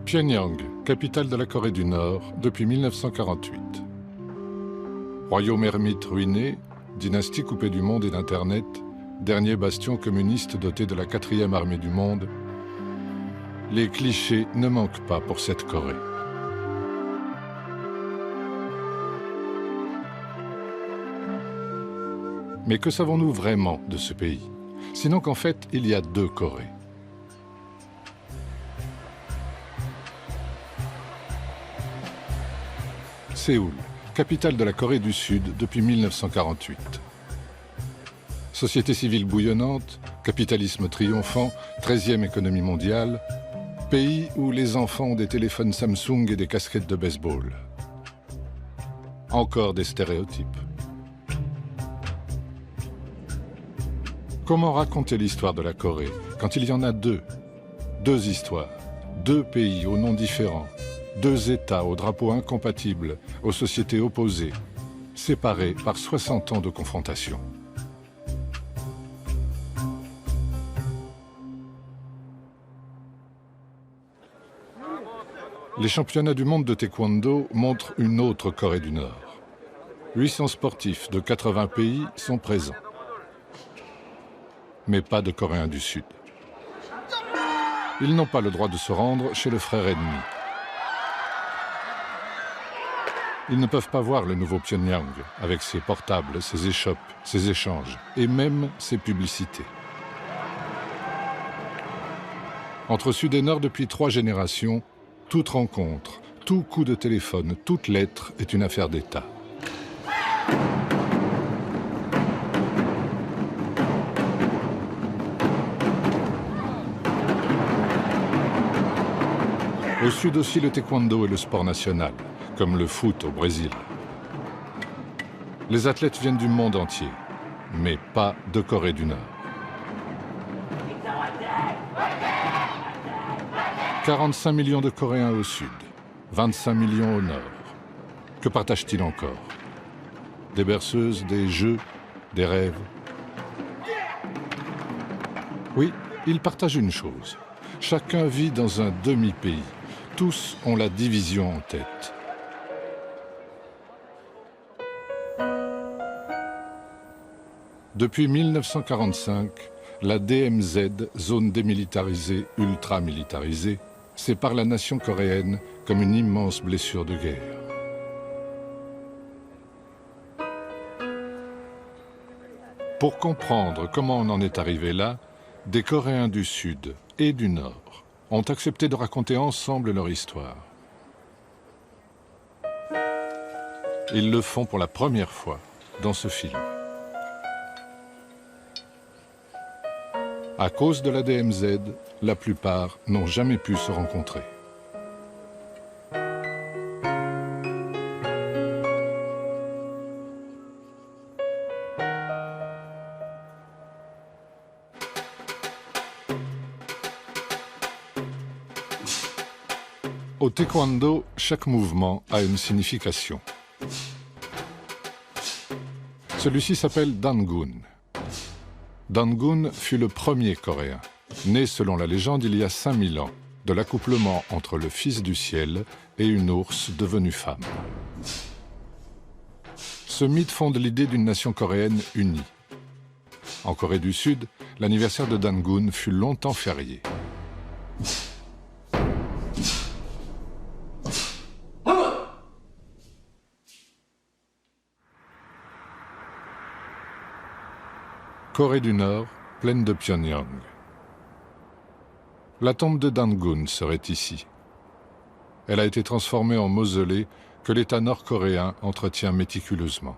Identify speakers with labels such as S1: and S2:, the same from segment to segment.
S1: Pyongyang, capitale de la Corée du Nord depuis 1948. Royaume ermite ruiné, dynastie coupée du monde et d'Internet, dernier bastion communiste doté de la 4e armée du monde, les clichés ne manquent pas pour cette Corée. Mais que savons-nous vraiment de ce pays? Sinon qu'en fait, il y a deux Corées. Séoul, capitale de la Corée du Sud depuis 1948. Société civile bouillonnante, capitalisme triomphant, 13e économie mondiale, pays où les enfants ont des téléphones Samsung et des casquettes de baseball. Encore des stéréotypes. Comment raconter l'histoire de la Corée quand il y en a deux? Deux histoires, deux pays aux noms différents, deux États aux drapeaux incompatibles, aux sociétés opposées, séparés par 60 ans de confrontation. Les championnats du monde de taekwondo montrent une autre Corée du Nord. 800 sportifs de 80 pays sont présents. Mais pas de Coréens du Sud. Ils n'ont pas le droit de se rendre chez le frère ennemi. Ils ne peuvent pas voir le nouveau Pyongyang, avec ses portables, ses échoppes, ses échanges, et même ses publicités. Entre Sud et Nord, depuis 3 générations, toute rencontre, tout coup de téléphone, toute lettre est une affaire d'État. Au Sud aussi, le taekwondo est le sport national, comme le foot au Brésil. Les athlètes viennent du monde entier, mais pas de Corée du Nord. 45 millions de Coréens au Sud, 25 millions au Nord. Que partagent-ils encore? Des berceuses, des jeux, des rêves? Oui, ils partagent une chose. Chacun vit dans un demi-pays. Tous ont la division en tête. Depuis 1945, la DMZ, zone démilitarisée, ultra-militarisée, sépare la nation coréenne comme une immense blessure de guerre. Pour comprendre comment on en est arrivé là, des Coréens du Sud et du Nord ont accepté de raconter ensemble leur histoire. Ils le font pour la première fois dans ce film. À cause de la DMZ, la plupart n'ont jamais pu se rencontrer. Au taekwondo, chaque mouvement a une signification. Celui-ci s'appelle Dangun. Dangun fut le premier Coréen, né selon la légende il y a 5000 ans, de l'accouplement entre le fils du ciel et une ours devenue femme. Ce mythe fonde l'idée d'une nation coréenne unie. En Corée du Sud, l'anniversaire de Dangun fut longtemps férié. Corée du Nord, plaine de Pyongyang. La tombe de Dangun serait ici. Elle a été transformée en mausolée que l'État nord-coréen entretient méticuleusement.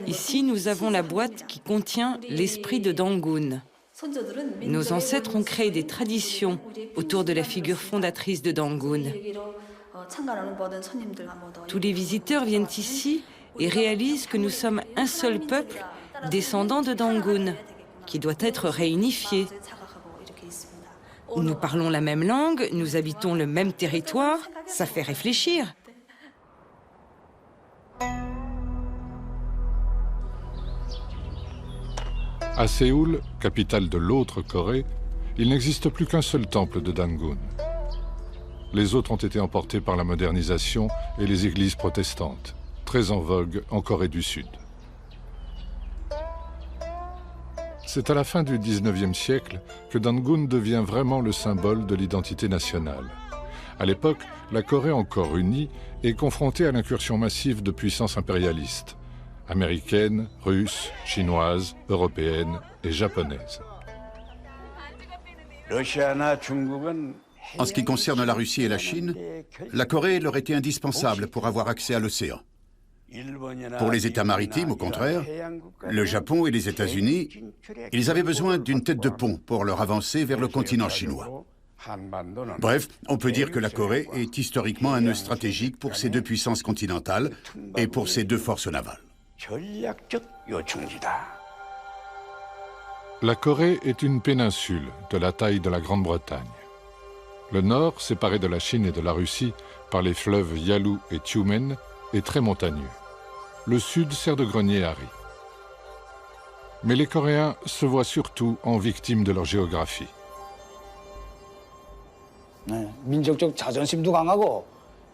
S2: Ici, nous avons la boîte qui contient l'esprit de Dangun. Nos ancêtres ont créé des traditions autour de la figure fondatrice de Dangun. Tous les visiteurs viennent ici et réalisent que nous sommes un seul peuple descendant de Dangun, qui doit être réunifié. Nous parlons la même langue, nous habitons le même territoire, ça fait réfléchir.
S1: À Séoul, capitale de l'autre Corée, il n'existe plus qu'un seul temple de Dangun. Les autres ont été emportés par la modernisation et les églises protestantes, très en vogue en Corée du Sud. C'est à la fin du XIXe siècle que Dangun devient vraiment le symbole de l'identité nationale. À l'époque, la Corée encore unie est confrontée à l'incursion massive de puissances impérialistes, américaines, russes, chinoises, européennes et japonaises.
S3: En ce qui concerne la Russie et la Chine, la Corée leur était indispensable pour avoir accès à l'océan. Pour les États maritimes, au contraire, le Japon et les États-Unis, ils avaient besoin d'une tête de pont pour leur avancer vers le continent chinois. Bref, on peut dire que la Corée est historiquement un nœud stratégique pour ces deux puissances continentales et pour ces deux forces navales.
S1: La Corée est une péninsule de la taille de la Grande-Bretagne. Le nord, séparé de la Chine et de la Russie par les fleuves Yalu et Tyumen, est très montagneux. Le sud sert de grenier à riz. Mais les Coréens se voient surtout en victimes de leur géographie.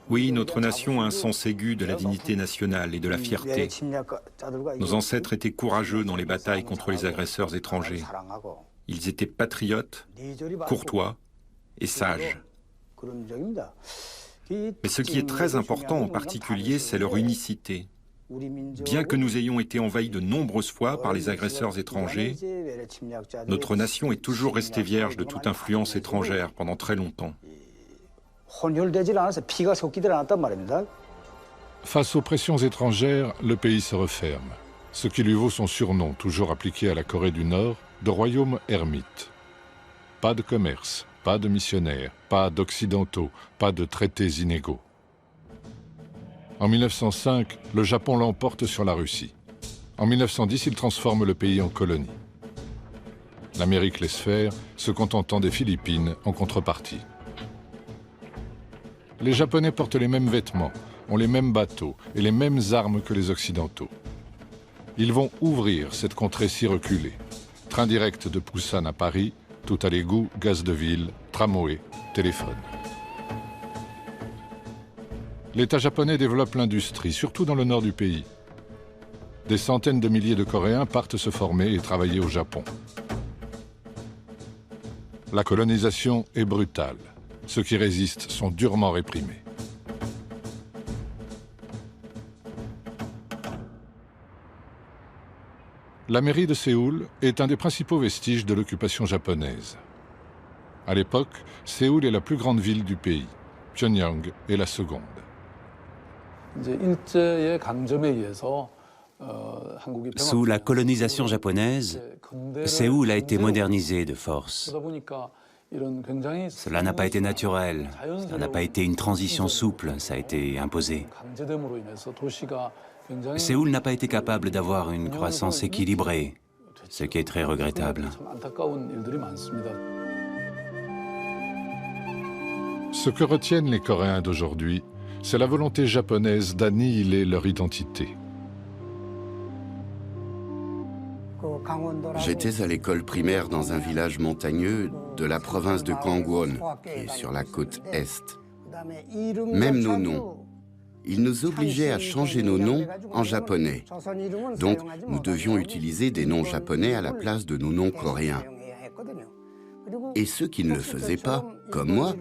S4: Oui, notre nation a un sens aigu de la dignité nationale et de la fierté. Nos ancêtres étaient courageux dans les batailles contre les agresseurs étrangers. Ils étaient patriotes, courtois et sages. Mais ce qui est très important en particulier, c'est leur unicité. Bien que nous ayons été envahis de nombreuses fois par les agresseurs étrangers, notre nation est toujours restée vierge de toute influence étrangère pendant très longtemps.
S1: Face aux pressions étrangères, le pays se referme, ce qui lui vaut son surnom, toujours appliqué à la Corée du Nord, de royaume ermite. Pas de commerce, pas de missionnaires, pas d'occidentaux, pas de traités inégaux. En 1905, le Japon l'emporte sur la Russie. En 1910, il transforme le pays en colonie. L'Amérique laisse faire, se contentant des Philippines en contrepartie. Les Japonais portent les mêmes vêtements, ont les mêmes bateaux et les mêmes armes que les Occidentaux. Ils vont ouvrir cette contrée si reculée. Train direct de Busan à Paris, tout à l'égout, gaz de ville, tramway, téléphone. L'État japonais développe l'industrie, surtout dans le nord du pays. Des centaines de milliers de Coréens partent se former et travailler au Japon. La colonisation est brutale. Ceux qui résistent sont durement réprimés. La mairie de Séoul est un des principaux vestiges de l'occupation japonaise. À l'époque, Séoul est la plus grande ville du pays. Pyongyang est la seconde.
S5: Sous la colonisation japonaise, Séoul a été modernisée de force. Cela n'a pas été naturel, cela n'a pas été une transition souple, ça a été imposé. Séoul n'a pas été capable d'avoir une croissance équilibrée, ce qui est très regrettable.
S1: Ce que retiennent les Coréens d'aujourd'hui, c'est la volonté japonaise d'annihiler leur identité.
S6: J'étais à l'école primaire dans un village montagneux de la province de Gangwon, qui est sur la côte Est. Même nos noms. Ils nous obligeaient à changer nos noms en japonais. Donc, nous devions utiliser des noms japonais à la place de nos noms coréens. Et ceux qui ne le faisaient pas, comme moi,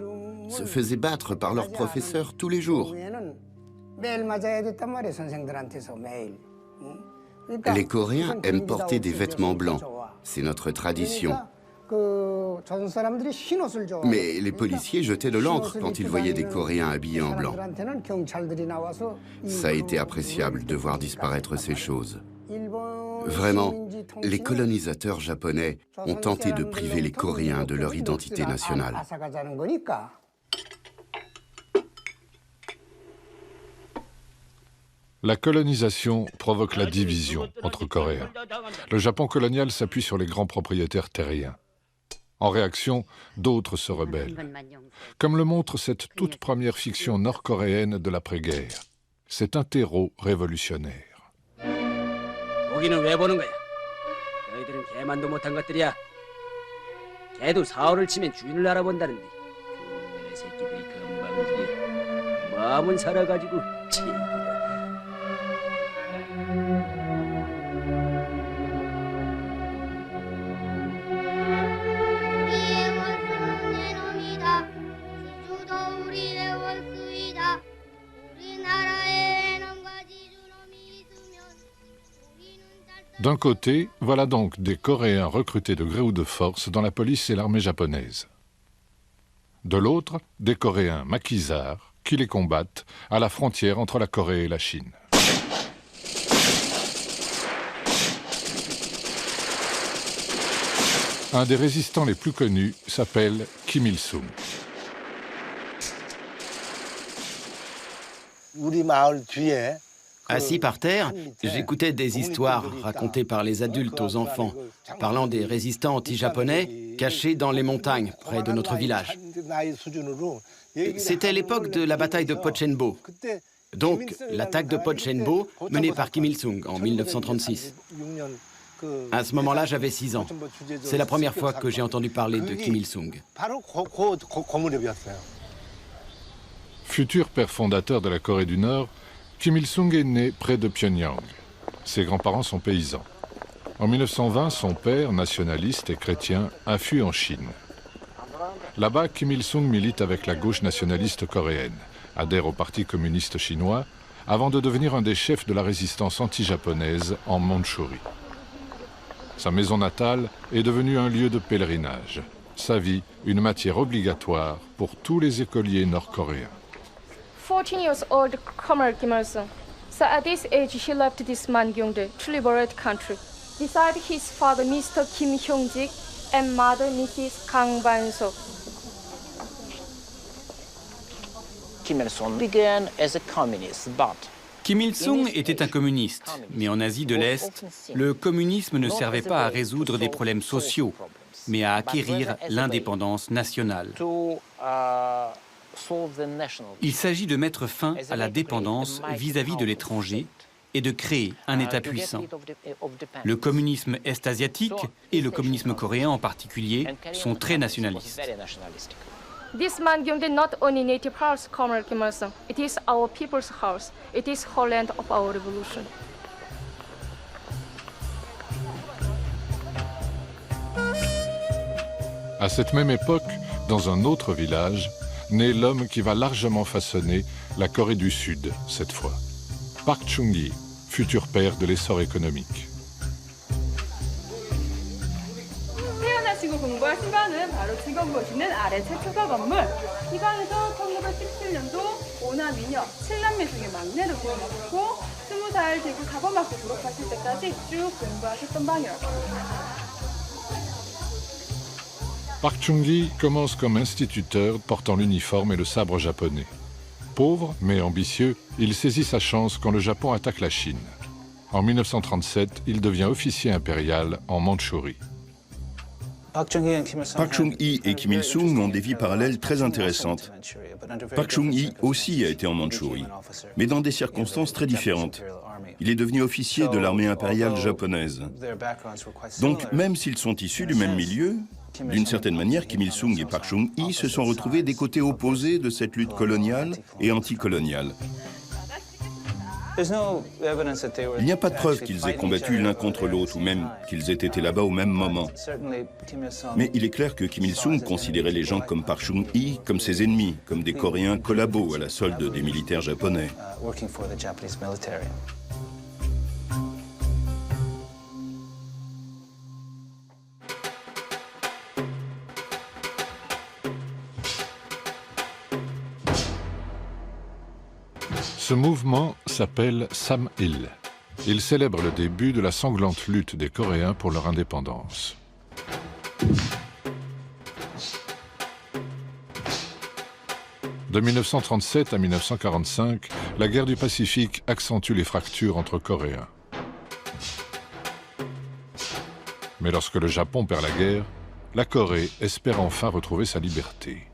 S6: se faisaient battre par leurs professeurs tous les jours. Les Coréens aiment porter des vêtements blancs. C'est notre tradition. Mais les policiers jetaient de l'encre quand ils voyaient des Coréens habillés en blanc. Ça a été appréciable de voir disparaître ces choses. Vraiment, les colonisateurs japonais ont tenté de priver les Coréens de leur identité nationale.
S1: La colonisation provoque la division entre Coréens. Le Japon colonial s'appuie sur les grands propriétaires terriens. En réaction, d'autres se rebellent. Comme le montre cette toute première fiction nord-coréenne de l'après-guerre. C'est un terreau révolutionnaire.
S7: 저희들은 개만도 못한 것들이야. 개도 사흘을 치면 주인을 알아본다는데 내 새끼들이 건방지게 마음은 살아가지고 치기라.
S8: 우리의 원수는 내 놈이다. 지주도 우리의 원수이다. 우리나라에 놈과 지주놈이 있으면 우리는
S1: D'un côté, voilà donc des Coréens recrutés de gré ou de force dans la police et l'armée japonaise. De l'autre, des Coréens maquisards qui les combattent à la frontière entre la Corée et la Chine. Un des résistants les plus connus s'appelle Kim Il-sung.
S9: Assis par terre, j'écoutais des histoires racontées par les adultes aux enfants, parlant des résistants anti-japonais cachés dans les montagnes près de notre village. C'était l'époque de la bataille de Pochenbo, donc l'attaque de Pochenbo menée par Kim Il-sung en 1936. À ce moment-là, j'avais 6 ans. C'est la première fois que j'ai entendu parler de Kim Il-sung.
S1: Futur père fondateur de la Corée du Nord, Kim Il-sung est né près de Pyongyang. Ses grands-parents sont paysans. En 1920, son père, nationaliste et chrétien, a fui en Chine. Là-bas, Kim Il-sung milite avec la gauche nationaliste coréenne, adhère au Parti communiste chinois, avant de devenir un des chefs de la résistance anti-japonaise en Mandchourie. Sa maison natale est devenue un lieu de pèlerinage. Sa vie, une matière obligatoire pour tous les écoliers nord-coréens.
S10: 14 years old Comrade Kim Il-sung. So at this age, he left this Mangyongdae to liberate country. Beside his father, Mr. Kim Hyung-jik, and mother, Mrs. Kang Ban-so.
S11: Kim Il-sung began as a communist, but
S5: Kim Il-sung était un communiste, mais en Asie de l'Est, le communisme ne servait pas à résoudre des problèmes sociaux, mais à acquérir l'indépendance nationale. Il s'agit de mettre fin à la dépendance vis-à-vis de l'étranger et de créer un État puissant. Le communisme est-asiatique et le communisme coréen en particulier sont très nationalistes.
S10: This Mangyongdae not only native house, Comrade Kim Il-sung. It is our people's house. It is homeland of our revolution.
S1: À cette même époque, dans un autre village, naît l'homme qui va largement façonner la Corée du Sud, cette fois. Park Chung-hee, futur père de l'essor économique.
S12: 태어나시고 공부하신 바는 바로 직업 보시는 아래 최초가 건물. 이 방에서 1917년도 5남 2녀 7남매 중에 막내로 태어나셨고 20살 대구 사범학교 졸업하실 때까지 쭉 공부하셨던 방이라고 합니다.
S1: Park Chung-hee commence comme instituteur portant l'uniforme et le sabre japonais. Pauvre mais ambitieux, il saisit sa chance quand le Japon attaque la Chine. En 1937, il devient officier impérial en Mandchourie.
S13: Park Chung-hee et Kim Il-sung ont des vies parallèles très intéressantes. Park Chung-hee aussi a été en Mandchourie, mais dans des circonstances très différentes. Il est devenu officier de l'armée impériale japonaise. Donc, même s'ils sont issus du même milieu, d'une certaine manière, Kim Il-sung et Park Chung-hee se sont retrouvés des côtés opposés de cette lutte coloniale et anticoloniale. Il n'y a pas de preuve qu'ils aient combattu l'un contre l'autre ou même qu'ils aient été là-bas au même moment. Mais il est clair que Kim Il-sung considérait les gens comme Park Chung-hee comme ses ennemis, comme des Coréens collabos à la solde des militaires japonais.
S1: Ce mouvement s'appelle Sam-il. Il célèbre le début de la sanglante lutte des Coréens pour leur indépendance. De 1937 à 1945, la guerre du Pacifique accentue les fractures entre Coréens. Mais lorsque le Japon perd la guerre, la Corée espère enfin retrouver sa liberté.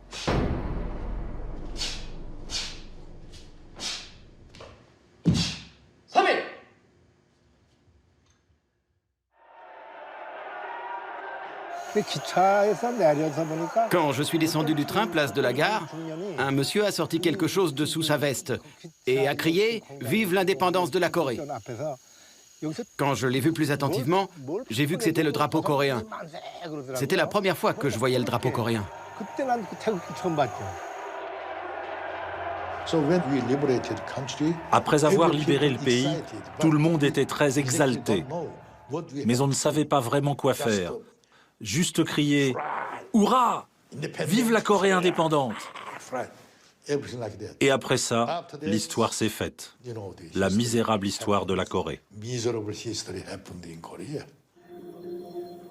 S9: Quand je suis descendu du train, place de la gare, un monsieur a sorti quelque chose de sous sa veste et a crié « Vive l'indépendance de la Corée !» Quand je l'ai vu plus attentivement, j'ai vu que c'était le drapeau coréen. C'était la première fois que je voyais le drapeau coréen.
S14: Après avoir libéré le pays, tout le monde était très exalté. Mais on ne savait pas vraiment quoi faire. Juste crier « Hurrah! Vive la Corée indépendante !» Et après ça, l'histoire s'est faite. La misérable histoire de la Corée.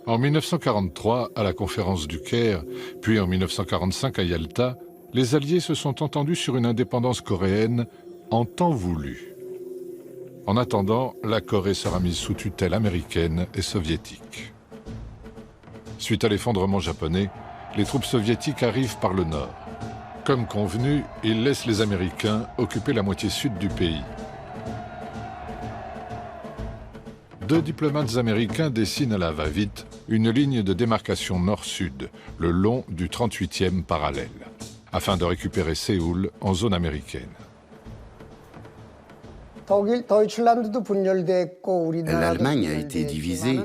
S1: En 1943, à la conférence du Caire, puis en 1945 à Yalta, les Alliés se sont entendus sur une indépendance coréenne en temps voulu. En attendant, la Corée sera mise sous tutelle américaine et soviétique. Suite à l'effondrement japonais, les troupes soviétiques arrivent par le nord. Comme convenu, ils laissent les Américains occuper la moitié sud du pays. 2 diplomates américains dessinent à la va-vite une ligne de démarcation nord-sud, le long du 38e parallèle, afin de récupérer Séoul en zone américaine.
S6: L'Allemagne a été divisée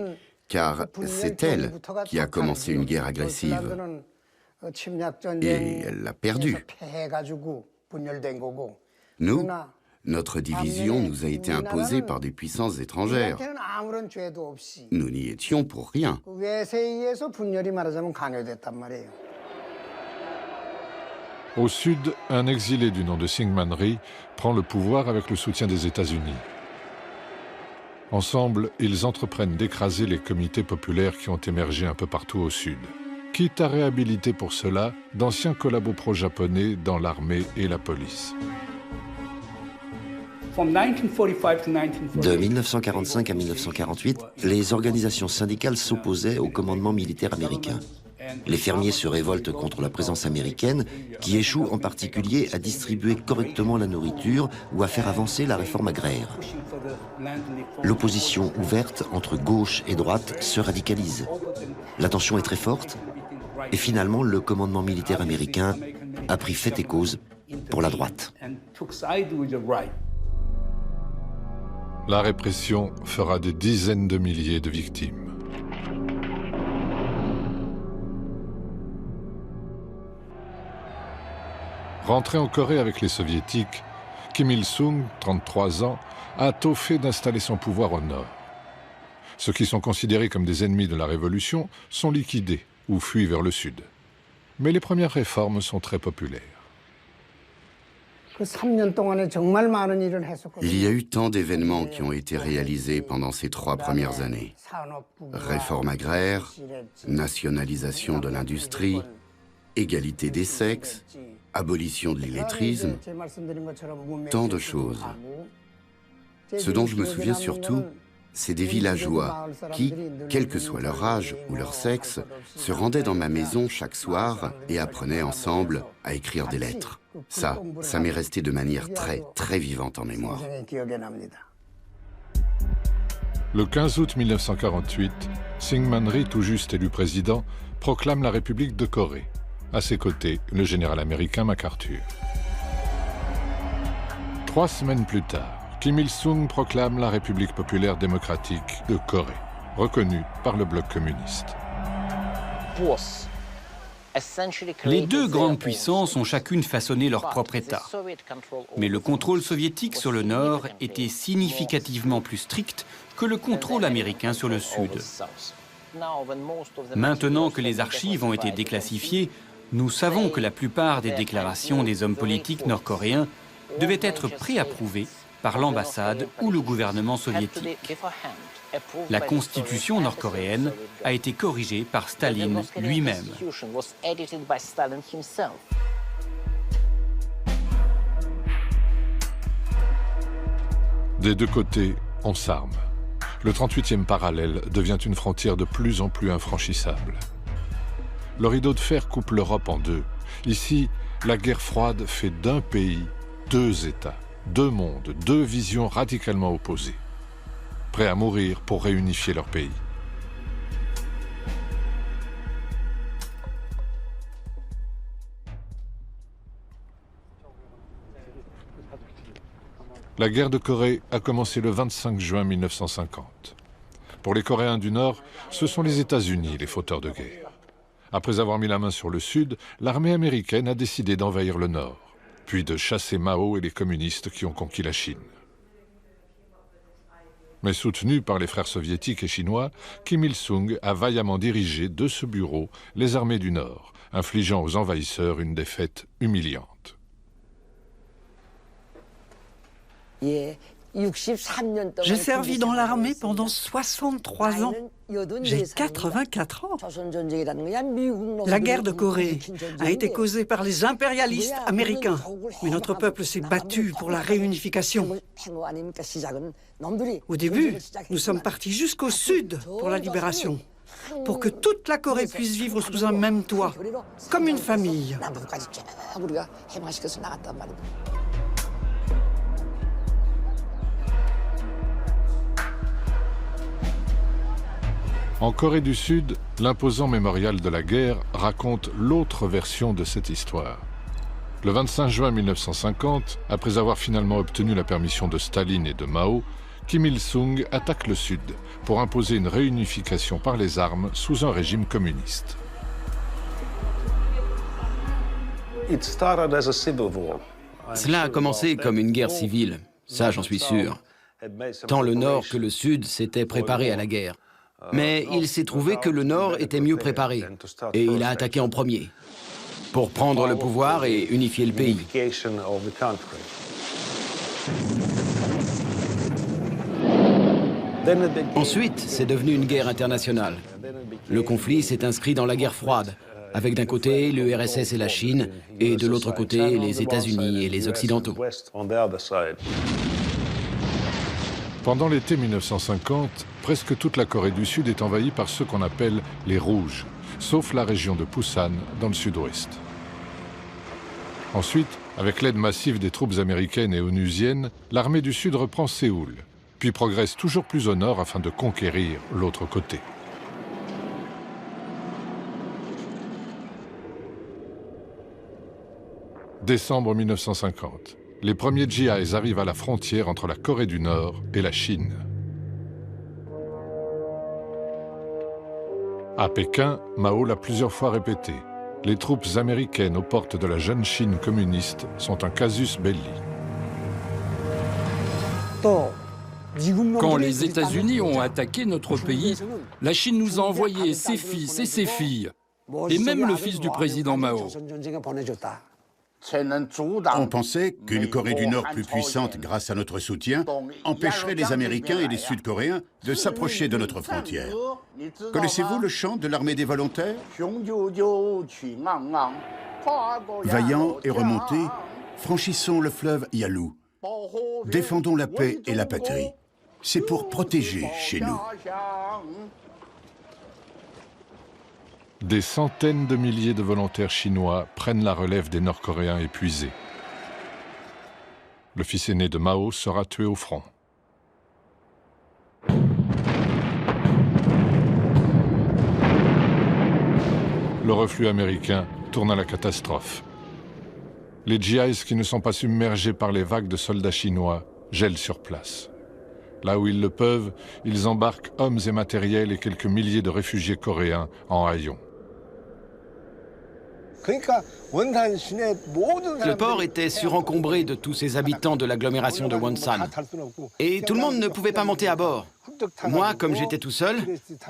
S6: car c'est elle qui a commencé une guerre agressive. Et elle l'a perdue. Nous, notre division nous a été imposée par des puissances étrangères. Nous n'y étions pour rien.
S1: Au sud, un exilé du nom de Syngman Rhee prend le pouvoir avec le soutien des États-Unis. Ensemble, ils entreprennent d'écraser les comités populaires qui ont émergé un peu partout au sud, quitte à réhabiliter pour cela d'anciens collabos pro-japonais dans l'armée et la police.
S15: De 1945 à 1948, les organisations syndicales s'opposaient au commandement militaire américain. Les fermiers se révoltent contre la présence américaine, qui échoue en particulier à distribuer correctement la nourriture ou à faire avancer la réforme agraire. L'opposition ouverte entre gauche et droite se radicalise. La tension est très forte et finalement le commandement militaire américain a pris fait et cause pour la droite.
S1: La répression fera des dizaines de milliers de victimes. Rentré en Corée avec les soviétiques, Kim Il-sung, 33 ans, a tôt fait d'installer son pouvoir au nord. Ceux qui sont considérés comme des ennemis de la révolution sont liquidés ou fuient vers le sud. Mais les premières réformes sont très populaires.
S6: Il y a eu tant d'événements qui ont été réalisés pendant ces 3 premières années. Réforme agraire, nationalisation de l'industrie, égalité des sexes, abolition de l'illettrisme, tant de choses. Ce dont je me souviens surtout, c'est des villageois qui, quel que soit leur âge ou leur sexe, se rendaient dans ma maison chaque soir et apprenaient ensemble à écrire des lettres. Ça m'est resté de manière très vivante en mémoire.
S1: Le 15 août 1948, Syngman Rhee, tout juste élu président, proclame la République de Corée. À ses côtés, le général américain MacArthur. 3 semaines plus tard, Kim Il-sung proclame la République populaire démocratique de Corée, reconnue par le bloc communiste.
S5: Les 2 grandes puissances ont chacune façonné leur propre État. Mais le contrôle soviétique sur le nord était significativement plus strict que le contrôle américain sur le sud. Maintenant que les archives ont été déclassifiées, nous savons que la plupart des déclarations des hommes politiques nord-coréens devaient être préapprouvées par l'ambassade ou le gouvernement soviétique. La constitution nord-coréenne a été corrigée par Staline lui-même.
S1: Des 2 côtés, on s'arme. Le 38e parallèle devient une frontière de plus en plus infranchissable. Le rideau de fer coupe l'Europe en 2. Ici, la guerre froide fait d'un pays 2 États, 2 mondes, 2 visions radicalement opposées, prêts à mourir pour réunifier leur pays. La guerre de Corée a commencé le 25 juin 1950. Pour les Coréens du Nord, ce sont les États-Unis les fauteurs de guerre. Après avoir mis la main sur le Sud, l'armée américaine a décidé d'envahir le Nord, puis de chasser Mao et les communistes qui ont conquis la Chine. Mais soutenu par les frères soviétiques et chinois, Kim Il-sung a vaillamment dirigé de ce bureau les armées du Nord, infligeant aux envahisseurs une défaite humiliante.
S16: J'ai servi dans l'armée pendant 63 ans. J'ai 84 ans. La guerre de Corée a été causée par les impérialistes américains. Mais notre peuple s'est battu pour la réunification. Au début, nous sommes partis jusqu'au sud pour la libération, pour que toute la Corée puisse vivre sous un même toit, comme une famille.
S1: En Corée du Sud, l'imposant mémorial de la guerre raconte l'autre version de cette histoire. Le 25 juin 1950, après avoir finalement obtenu la permission de Staline et de Mao, Kim Il-sung attaque le Sud pour imposer une réunification par les armes sous un régime communiste.
S9: Cela a commencé comme une guerre civile, ça j'en suis sûr. Tant le Nord que le Sud s'étaient préparés à la guerre. Mais il s'est trouvé que le Nord était mieux préparé, et il a attaqué en premier, pour prendre le pouvoir et unifier le pays. Ensuite, c'est devenu une guerre internationale. Le conflit s'est inscrit dans la guerre froide, avec d'un côté l'URSS et la Chine, et de l'autre côté les États-Unis et les Occidentaux.
S1: Pendant l'été 1950, presque toute la Corée du Sud est envahie par ceux qu'on appelle les Rouges, sauf la région de Pusan, dans le sud-ouest. Ensuite, avec l'aide massive des troupes américaines et onusiennes, l'armée du Sud reprend Séoul, puis progresse toujours plus au nord afin de conquérir l'autre côté. Décembre 1950. Les premiers GIs arrivent à la frontière entre la Corée du Nord et la Chine. À Pékin, Mao l'a plusieurs fois répété. Les troupes américaines aux portes de la jeune Chine communiste sont un casus belli.
S17: Quand les États-Unis ont attaqué notre pays, la Chine nous a envoyé ses fils et ses filles, et même le fils du président Mao.
S3: On pensait qu'une Corée du Nord plus puissante grâce à notre soutien empêcherait les Américains et les Sud-Coréens de s'approcher de notre frontière. Connaissez-vous le chant de l'armée des volontaires? Vaillants et remontés, franchissons le fleuve Yalu. Défendons la paix et la patrie. C'est pour protéger chez nous.
S1: Des centaines de milliers de volontaires chinois prennent la relève des Nord-Coréens épuisés. Le fils aîné de Mao sera tué au front. Le reflux américain tourne à la catastrophe. Les GIs qui ne sont pas submergés par les vagues de soldats chinois gèlent sur place. Là où ils le peuvent, ils embarquent hommes et matériels et quelques milliers de réfugiés coréens en haillons.
S9: Le port était surencombré de tous ces habitants de l'agglomération de Wonsan. Et tout le monde ne pouvait pas monter à bord. Moi, comme j'étais tout seul,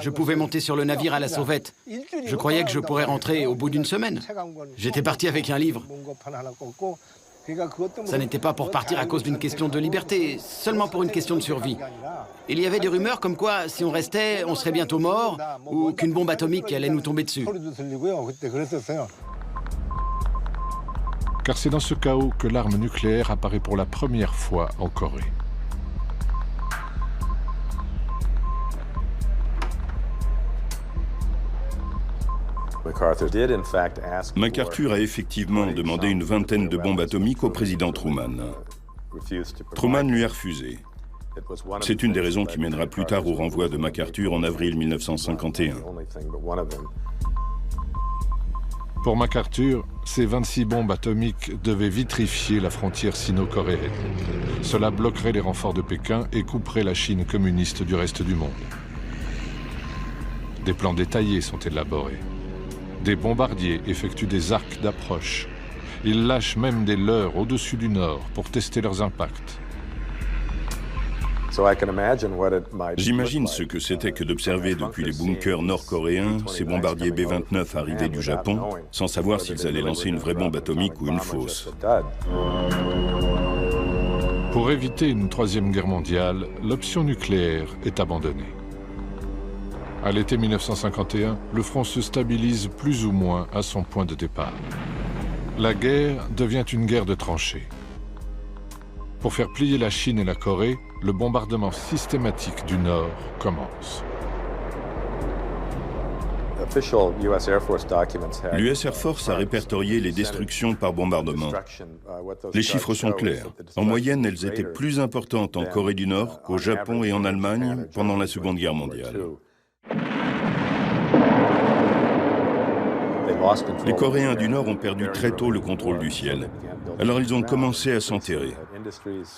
S9: je pouvais monter sur le navire à la sauvette. Je croyais que je pourrais rentrer au bout d'une semaine. J'étais parti avec un livre. Ça n'était pas pour partir à cause d'une question de liberté, seulement pour une question de survie. Il y avait des rumeurs comme quoi, si on restait, on serait bientôt mort, ou qu'une bombe atomique allait nous tomber dessus.
S1: Car c'est dans ce chaos que l'arme nucléaire apparaît pour la première fois en Corée.
S13: MacArthur a effectivement demandé une vingtaine de bombes atomiques au président Truman. Truman lui a refusé. C'est une des raisons qui mènera plus tard au renvoi de MacArthur en avril 1951.
S1: Pour MacArthur, ces 26 bombes atomiques devaient vitrifier la frontière sino-coréenne. Cela bloquerait les renforts de Pékin et couperait la Chine communiste du reste du monde. Des plans détaillés sont élaborés. Des bombardiers effectuent des arcs d'approche. Ils lâchent même des leurres au-dessus du nord pour tester leurs impacts.
S13: J'imagine ce que c'était que d'observer depuis les bunkers nord-coréens ces bombardiers B-29 arrivés du Japon, sans savoir s'ils allaient lancer une vraie bombe atomique ou une fausse.
S1: Pour éviter une troisième guerre mondiale, l'option nucléaire est abandonnée. À l'été 1951, le front se stabilise plus ou moins à son point de départ. La guerre devient une guerre de tranchées. Pour faire plier la Chine et la Corée, le bombardement systématique du Nord commence.
S13: L'US Air Force a répertorié les destructions par bombardement. Les chiffres sont clairs. En moyenne, elles étaient plus importantes en Corée du Nord qu'au Japon et en Allemagne pendant la Seconde Guerre mondiale. Les Coréens du Nord ont perdu très tôt le contrôle du ciel. Alors ils ont commencé à s'enterrer.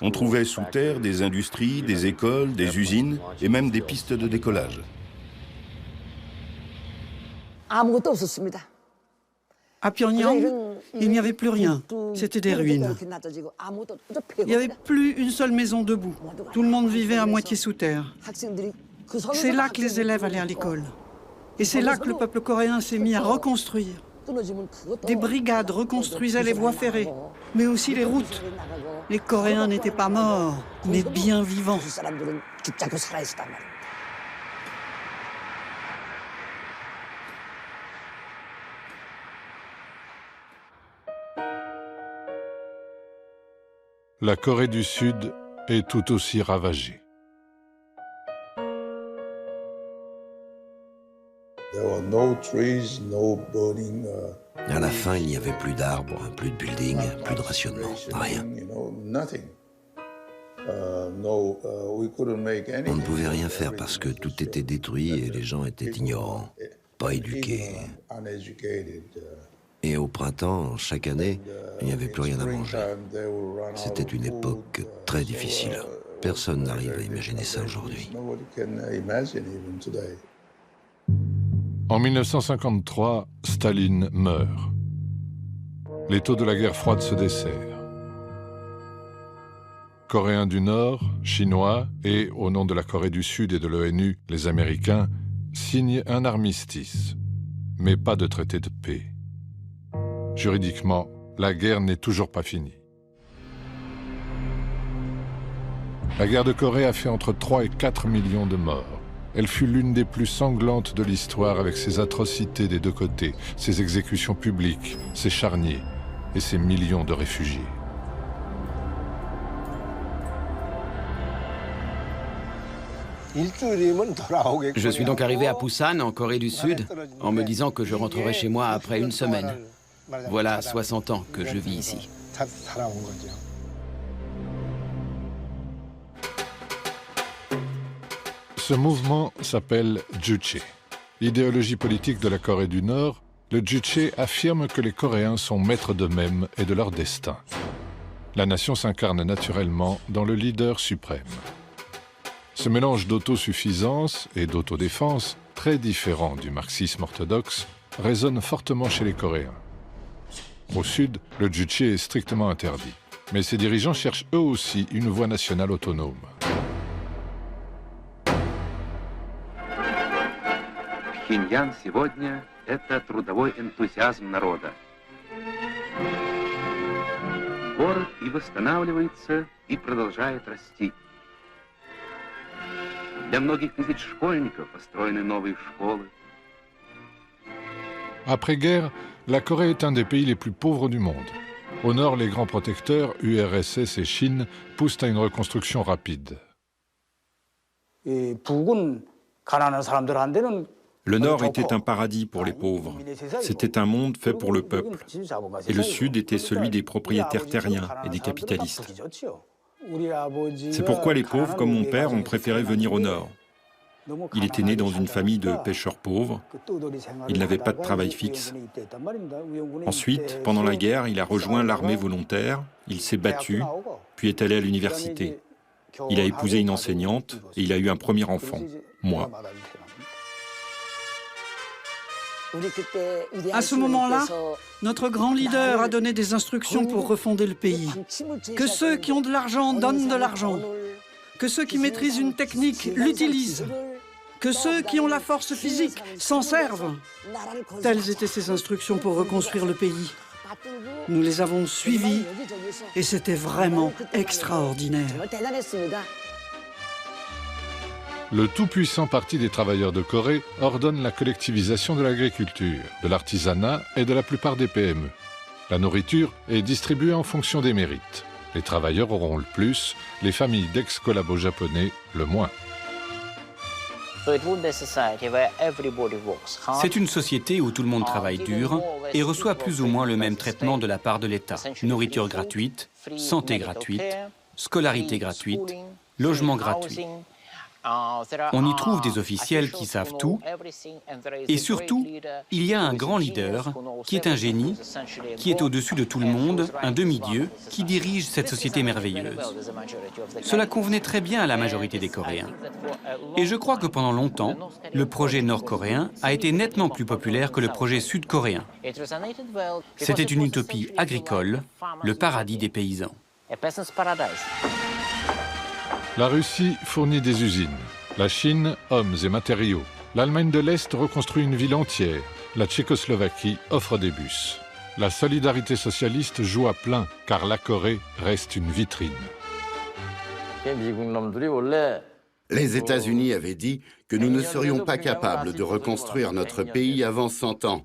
S13: On trouvait sous terre des industries, des écoles, des usines et même des pistes de décollage.
S16: À Pyongyang, il n'y avait plus rien. C'était des ruines. Il n'y avait plus une seule maison debout. Tout le monde vivait à moitié sous terre. C'est là que les élèves allaient à l'école. Et c'est là que le peuple coréen s'est mis à reconstruire. Des brigades reconstruisaient les voies ferrées, mais aussi les routes. Les Coréens n'étaient pas morts, mais bien vivants.
S1: La Corée du Sud est tout aussi ravagée.
S15: À la fin, il n'y avait plus d'arbres, plus de buildings, plus de rationnement, rien. On ne pouvait rien faire parce que tout était détruit et les gens étaient ignorants, pas éduqués. Et au printemps, chaque année, il n'y avait plus rien à manger. C'était une époque très difficile. Personne n'arrive à imaginer ça aujourd'hui.
S1: En 1953, Staline meurt. Les taux de la guerre froide se desserrent. Coréens du Nord, Chinois et, au nom de la Corée du Sud et de l'ONU, les Américains, signent un armistice, mais pas de traité de paix. Juridiquement, la guerre n'est toujours pas finie. La guerre de Corée a fait entre 3 et 4 millions de morts. Elle fut l'une des plus sanglantes de l'histoire avec ses atrocités des deux côtés, ses exécutions publiques, ses charniers et ses millions de réfugiés.
S9: Je suis donc arrivé à Busan, en Corée du Sud, en me disant que je rentrerai chez moi après une semaine. Voilà 60 ans que je vis ici.
S1: Ce mouvement s'appelle Juche. Idéologie politique de la Corée du Nord, le Juche affirme que les Coréens sont maîtres d'eux-mêmes et de leur destin. La nation s'incarne naturellement dans le leader suprême. Ce mélange d'autosuffisance et d'autodéfense, très différent du marxisme orthodoxe, résonne fortement chez les Coréens. Au Sud, le Juche est strictement interdit, mais ses dirigeants cherchent eux aussi une voie nationale autonome.
S18: Пхеньян сегодня – это трудовой энтузиазм народа. Город и восстанавливается, и продолжает расти. Для многих тысяч школьников построены новые школы.
S1: Après-guerre, la Corée est un des pays les plus pauvres du monde. Au nord, les grands protecteurs, URSS et Chine, poussent à une reconstruction rapide.
S4: Le Nord était un paradis pour les pauvres. C'était un monde fait pour le peuple. Et le Sud était celui des propriétaires terriens et des capitalistes. C'est pourquoi les pauvres, comme mon père, ont préféré venir au Nord. Il était né dans une famille de pêcheurs pauvres. Il n'avait pas de travail fixe. Ensuite, pendant la guerre, il a rejoint l'armée volontaire, il s'est battu, puis est allé à l'université. Il a épousé une enseignante et il a eu un premier enfant, moi.
S16: À ce moment-là, notre grand leader a donné des instructions pour refonder le pays. Que ceux qui ont de l'argent donnent de l'argent. Que ceux qui maîtrisent une technique l'utilisent. Que ceux qui ont la force physique s'en servent. Telles étaient ses instructions pour reconstruire le pays. Nous les avons suivies et c'était vraiment extraordinaire.
S1: Le tout-puissant Parti des travailleurs de Corée ordonne la collectivisation de l'agriculture, de l'artisanat et de la plupart des PME. La nourriture est distribuée en fonction des mérites. Les travailleurs auront le plus, les familles d'ex-collabos japonais le moins.
S5: C'est une société où tout le monde travaille dur et reçoit plus ou moins le même traitement de la part de l'État. Nourriture gratuite, santé gratuite, scolarité gratuite, logement gratuit. On y trouve des officiels qui savent tout et surtout, il y a un grand leader qui est un génie, qui est au-dessus de tout le monde, un demi-dieu qui dirige cette société merveilleuse. Cela convenait très bien à la majorité des Coréens. Et je crois que pendant longtemps, le projet nord-coréen a été nettement plus populaire que le projet sud-coréen. C'était une utopie agricole, le paradis des paysans.
S1: La Russie fournit des usines. La Chine, hommes et matériaux. L'Allemagne de l'Est reconstruit une ville entière. La Tchécoslovaquie offre des bus. La solidarité socialiste joue à plein, car la Corée reste une vitrine.
S6: Les États-Unis avaient dit que nous ne serions pas capables de reconstruire notre pays avant 100 ans.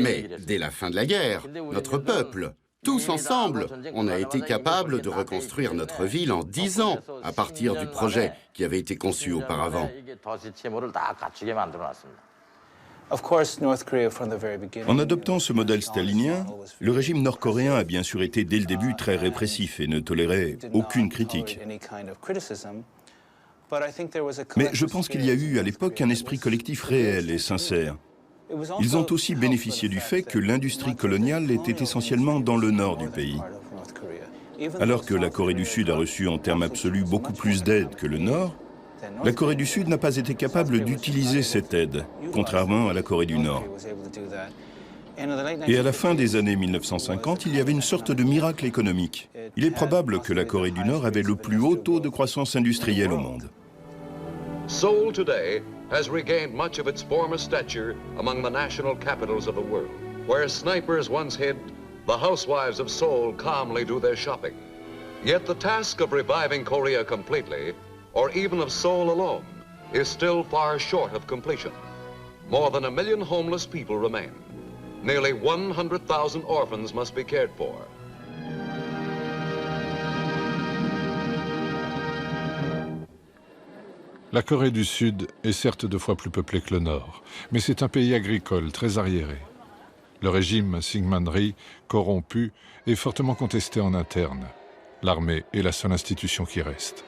S6: Mais dès la fin de la guerre, notre peuple, tous ensemble, on a été capables de reconstruire notre ville en 10 ans, à partir du projet qui avait été conçu auparavant.
S13: En adoptant ce modèle stalinien, le régime nord-coréen a bien sûr été dès le début très répressif et ne tolérait aucune critique. Mais je pense qu'il y a eu à l'époque un esprit collectif réel et sincère. Ils ont aussi bénéficié du fait que l'industrie coloniale était essentiellement dans le nord du pays. Alors que la Corée du Sud a reçu en termes absolus beaucoup plus d'aide que le Nord, la Corée du Sud n'a pas été capable d'utiliser cette aide, contrairement à la Corée du Nord. Et à la fin des années 1950, il y avait une sorte de miracle économique. Il est probable que la Corée du Nord avait le plus haut taux de croissance industrielle au monde.
S18: Seoul today has regained much of its former stature among the national capitals of the world. Where snipers once hid, the housewives of Seoul calmly do their shopping. Yet the task of reviving Korea completely, or even of Seoul alone, is still far short of completion. More than 1 million homeless people remain. Nearly 100,000 orphans must be cared for.
S1: La Corée du Sud est certes 2 fois plus peuplée que le Nord, mais c'est un pays agricole très arriéré. Le régime Syngman Rhee, corrompu, est fortement contesté en interne. L'armée est la seule institution qui reste.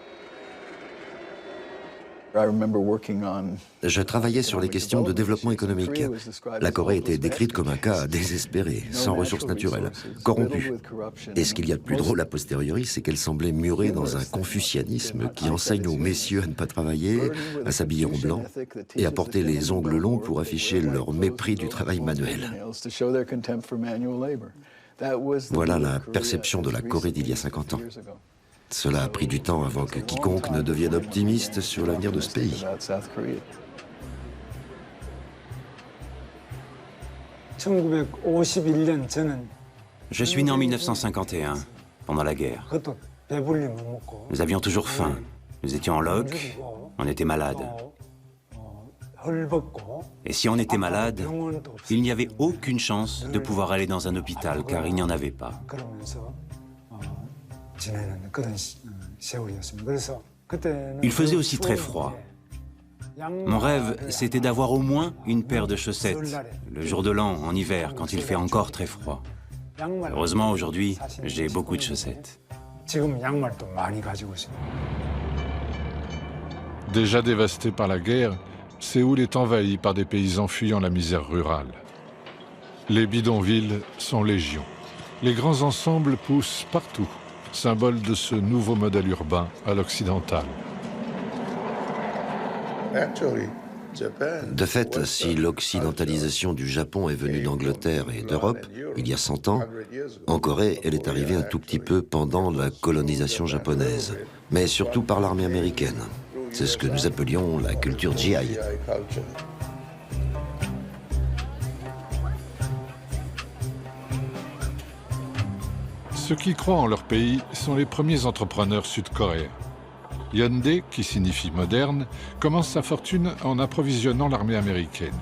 S15: Je travaillais sur les questions de développement économique. La Corée était décrite comme un cas désespéré, sans ressources naturelles, corrompu. Et ce qu'il y a de plus drôle a posteriori, c'est qu'elle semblait murée dans un confucianisme qui enseigne aux messieurs à ne pas travailler, à s'habiller en blanc et à porter les ongles longs pour afficher leur mépris du travail manuel. Voilà la perception de la Corée d'il y a 50 ans. Cela a pris du temps avant que quiconque ne devienne optimiste sur l'avenir de ce pays.
S9: Je suis né en 1951, pendant la guerre. Nous avions toujours faim. Nous étions en loc, on était malade. Et si on était malade, il n'y avait aucune chance de pouvoir aller dans un hôpital, car il n'y en avait pas. Il faisait aussi très froid. Mon rêve, c'était d'avoir au moins une paire de chaussettes, le jour de l'an, en hiver, quand il fait encore très froid. Heureusement, aujourd'hui, j'ai beaucoup de chaussettes.
S1: Déjà dévastée par la guerre, Séoul est envahie par des paysans fuyant la misère rurale. Les bidonvilles sont légion. Les grands ensembles poussent partout, symbole de ce nouveau modèle urbain à l'occidental.
S15: De fait, si l'occidentalisation du Japon est venue d'Angleterre et d'Europe, il y a 100 ans, en Corée, elle est arrivée un tout petit peu pendant la colonisation japonaise, mais surtout par l'armée américaine. C'est ce que nous appelions la culture GI.
S1: Ceux qui croient en leur pays sont les premiers entrepreneurs sud-coréens. Hyundai, qui signifie moderne, commence sa fortune en approvisionnant l'armée américaine.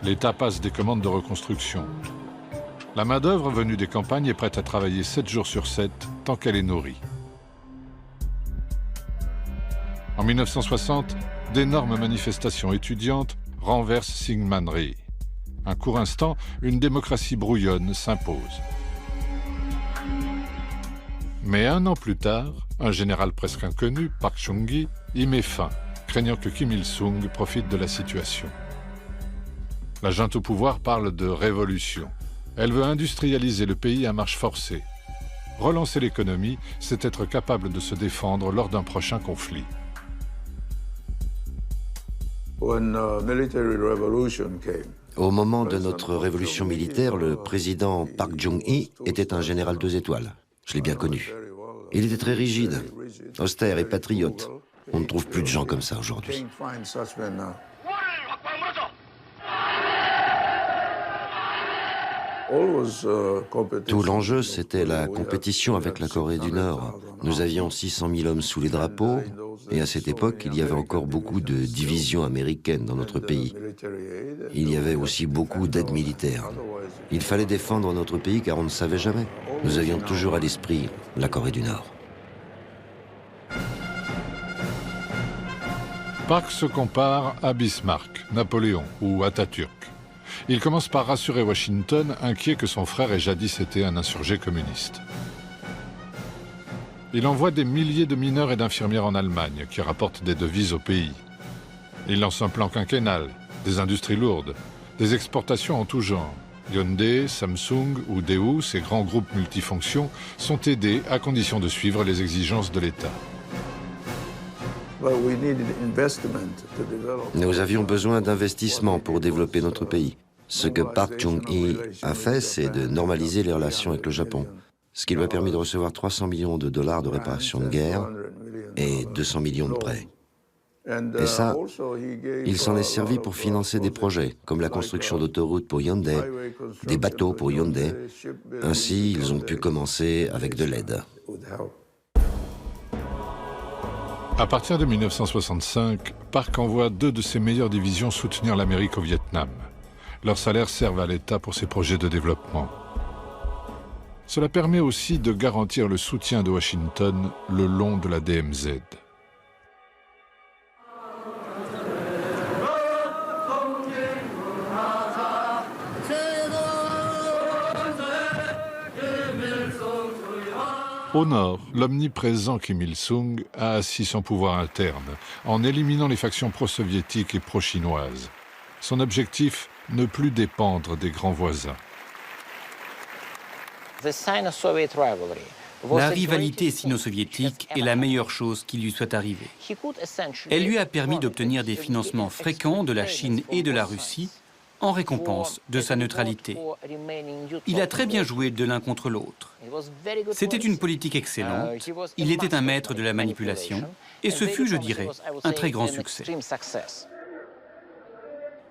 S1: L'État passe des commandes de reconstruction. La main-d'œuvre venue des campagnes est prête à travailler 7 jours sur 7 tant qu'elle est nourrie. En 1960, d'énormes manifestations étudiantes renversent Syngman-rhee. Un court instant, une démocratie brouillonne s'impose. Mais un an plus tard, un général presque inconnu, Park Chung-hee, y met fin, craignant que Kim Il-sung profite de la situation. La junte au pouvoir parle de révolution. Elle veut industrialiser le pays à marche forcée. Relancer l'économie, c'est être capable de se défendre lors d'un prochain conflit.
S15: Au moment de notre révolution militaire, le président Park Chung-hee était un général 2 étoiles. Je l'ai bien connu. Il était très rigide, austère et patriote. On ne trouve plus de gens comme ça aujourd'hui. Tout l'enjeu, c'était la compétition avec la Corée du Nord. Nous avions 600 000 hommes sous les drapeaux, et à cette époque, il y avait encore beaucoup de divisions américaines dans notre pays. Il y avait aussi beaucoup d'aides militaires. Il fallait défendre notre pays car on ne savait jamais. Nous avions toujours à l'esprit la Corée du Nord.
S1: Park se compare à Bismarck, Napoléon ou Atatürk. Il commence par rassurer Washington, inquiet que son frère ait jadis été un insurgé communiste. Il envoie des milliers de mineurs et d'infirmières en Allemagne qui rapportent des devises au pays. Il lance un plan quinquennal, des industries lourdes, des exportations en tout genre. Hyundai, Samsung ou Daewoo, ces grands groupes multifonctions, sont aidés à condition de suivre les exigences de l'État.
S15: Nous avions besoin d'investissements pour développer notre pays. Ce que Park Chung-hee a fait, c'est de normaliser les relations avec le Japon, ce qui lui a permis de recevoir 300 millions de dollars de réparation de guerre et 200 millions de prêts. Et ça, il s'en est servi pour financer des projets, comme la construction d'autoroutes pour Hyundai, des bateaux pour Hyundai. Ainsi, ils ont pu commencer avec de l'aide.
S1: À partir de 1965, Park envoie 2 de ses meilleures divisions soutenir l'Amérique au Vietnam. Leurs salaires servent à l'État pour ses projets de développement. Cela permet aussi de garantir le soutien de Washington le long de la DMZ. Au nord, l'omniprésent Kim Il-sung a assis son pouvoir interne en éliminant les factions pro-soviétiques et pro-chinoises. Son objectif, ne plus dépendre des grands voisins.
S5: La rivalité sino-soviétique est la meilleure chose qui lui soit arrivée. Elle lui a permis d'obtenir des financements fréquents de la Chine et de la Russie en récompense de sa neutralité. Il a très bien joué de l'un contre l'autre. C'était une politique excellente, il était un maître de la manipulation, et ce fut, je dirais, un très grand succès.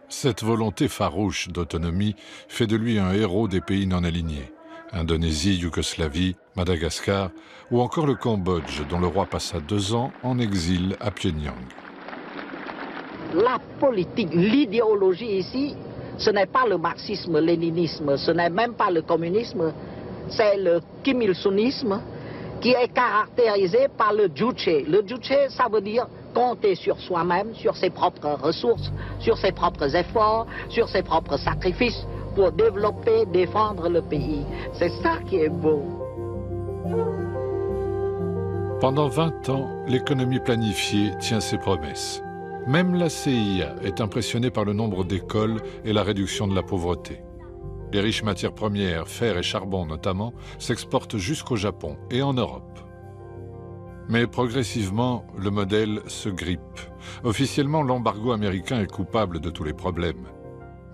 S1: Cette volonté farouche d'autonomie fait de lui un héros des pays non alignés. Indonésie, Yougoslavie, Madagascar ou encore le Cambodge, dont le roi passa 2 ans en exil à Pyongyang.
S19: La politique, l'idéologie ici, ce n'est pas le marxisme-léninisme, ce n'est même pas le communisme, c'est le Kim Il-sungisme qui est caractérisé par le juche. Le juche, ça veut dire compter sur soi-même, sur ses propres ressources, sur ses propres efforts, sur ses propres sacrifices pour développer, défendre le pays. C'est ça qui est beau.
S1: Pendant 20 ans, l'économie planifiée tient ses promesses. Même la CIA est impressionnée par le nombre d'écoles et la réduction de la pauvreté. Les riches matières premières, fer et charbon notamment, s'exportent jusqu'au Japon et en Europe. Mais progressivement, le modèle se grippe. Officiellement, l'embargo américain est coupable de tous les problèmes.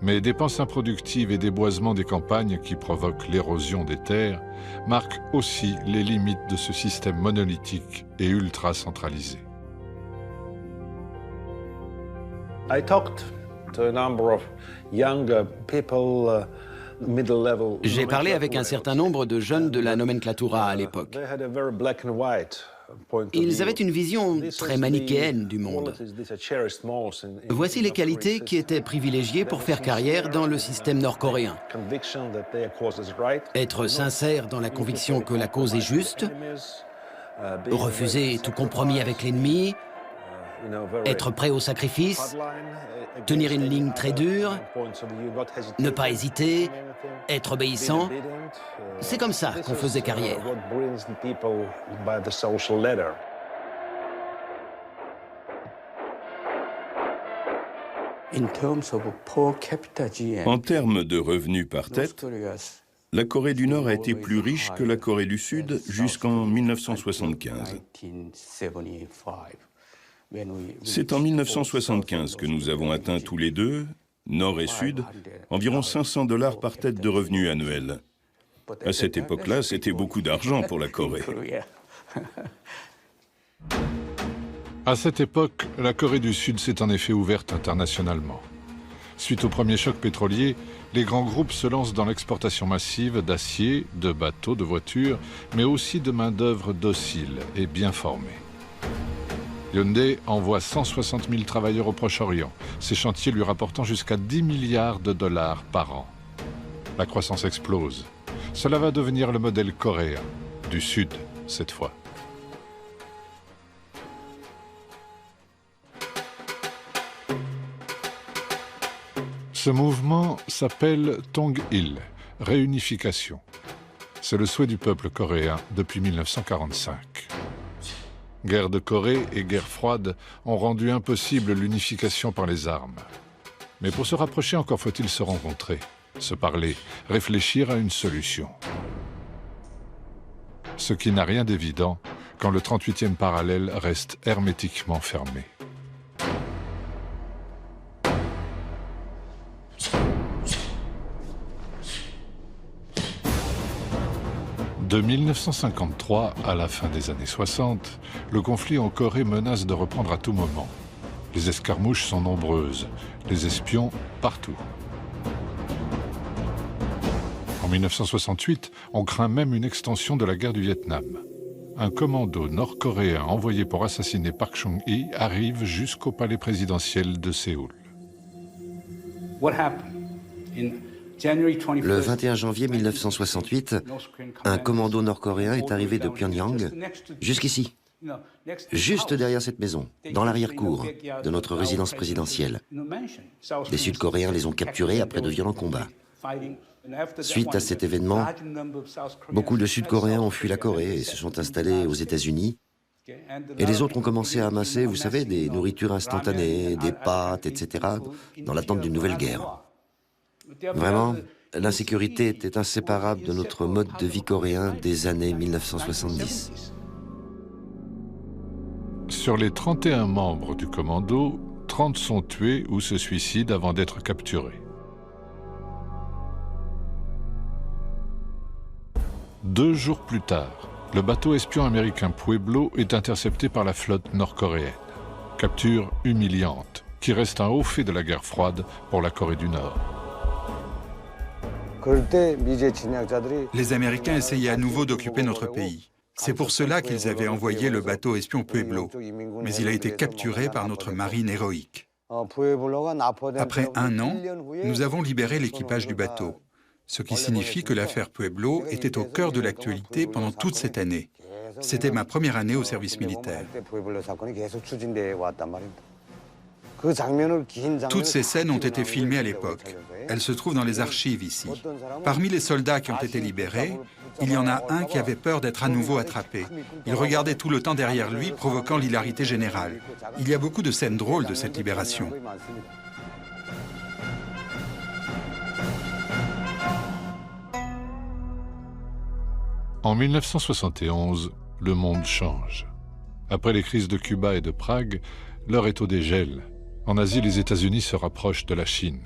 S1: Mais dépenses improductives et déboisement des campagnes qui provoquent l'érosion des terres marquent aussi les limites de ce système monolithique et ultra centralisé.
S9: J'ai parlé avec un certain nombre de jeunes de la nomenclatura à l'époque. Ils avaient une vision très manichéenne du monde. Voici les qualités qui étaient privilégiées pour faire carrière dans le système nord-coréen. Être sincère dans la conviction que la cause est juste, refuser tout compromis avec l'ennemi, être prêt au sacrifice, tenir une ligne très dure, ne pas hésiter, être obéissant. C'est comme ça qu'on faisait carrière.
S13: En termes de revenus par tête, la Corée du Nord a été plus riche que la Corée du Sud jusqu'en 1975. C'est en 1975 que nous avons atteint tous les deux, Nord et Sud, environ $500 par tête de revenus annuels. À cette époque-là, c'était beaucoup d'argent pour la Corée.
S1: À cette époque, la Corée du Sud s'est en effet ouverte internationalement. Suite au premier choc pétrolier, les grands groupes se lancent dans l'exportation massive d'acier, de bateaux, de voitures, mais aussi de main-d'œuvre docile et bien formée. Hyundai envoie 160 000 travailleurs au Proche-Orient, ces chantiers lui rapportant jusqu'à 10 milliards de dollars par an. La croissance explose. Cela va devenir le modèle coréen, du Sud cette fois. Ce mouvement s'appelle Tong-il, réunification. C'est le souhait du peuple coréen depuis 1945. Guerre de Corée et guerre froide ont rendu impossible l'unification par les armes. Mais pour se rapprocher, encore faut-il se rencontrer, se parler, réfléchir à une solution. Ce qui n'a rien d'évident quand le 38e parallèle reste hermétiquement fermé. De 1953 à la fin des années 60, le conflit en Corée menace de reprendre à tout moment. Les escarmouches sont nombreuses, les espions partout. En 1968, on craint même une extension de la guerre du Vietnam. Un commando nord-coréen envoyé pour assassiner Park Chung-hee arrive jusqu'au palais présidentiel de Séoul.
S15: Le 21 janvier 1968, un commando nord-coréen est arrivé de Pyongyang jusqu'ici, juste derrière cette maison, dans l'arrière-cour de notre résidence présidentielle. Les Sud-Coréens les ont capturés après de violents combats. Suite à cet événement, beaucoup de Sud-Coréens ont fui la Corée et se sont installés aux États-Unis. Et les autres ont commencé à amasser, vous savez, des nourritures instantanées, des pâtes, etc., dans l'attente d'une nouvelle guerre. Vraiment, l'insécurité était inséparable de notre mode de vie coréen des années 1970.
S1: Sur les 31 membres du commando, 30 sont tués ou se suicident avant d'être capturés. 2 jours plus tard, le bateau espion américain Pueblo est intercepté par la flotte nord-coréenne. Capture humiliante, qui reste un haut fait de la guerre froide pour la Corée du Nord.
S20: Les Américains essayaient à nouveau d'occuper notre pays. C'est pour cela qu'ils avaient envoyé le bateau espion Pueblo. Mais il a été capturé par notre marine héroïque. Après 1 an, nous avons libéré l'équipage du bateau. Ce qui signifie que l'affaire Pueblo était au cœur de l'actualité pendant toute cette année. C'était ma première année au service militaire. Toutes ces scènes ont été filmées à l'époque. Elles se trouvent dans les archives ici. Parmi les soldats qui ont été libérés, il y en a un qui avait peur d'être à nouveau attrapé. Il regardait tout le temps derrière lui, provoquant l'hilarité générale. Il y a beaucoup de scènes drôles de cette libération.
S1: En 1971, le monde change. Après les crises de Cuba et de Prague, l'heure est au dégel. En Asie, les États-Unis se rapprochent de la Chine.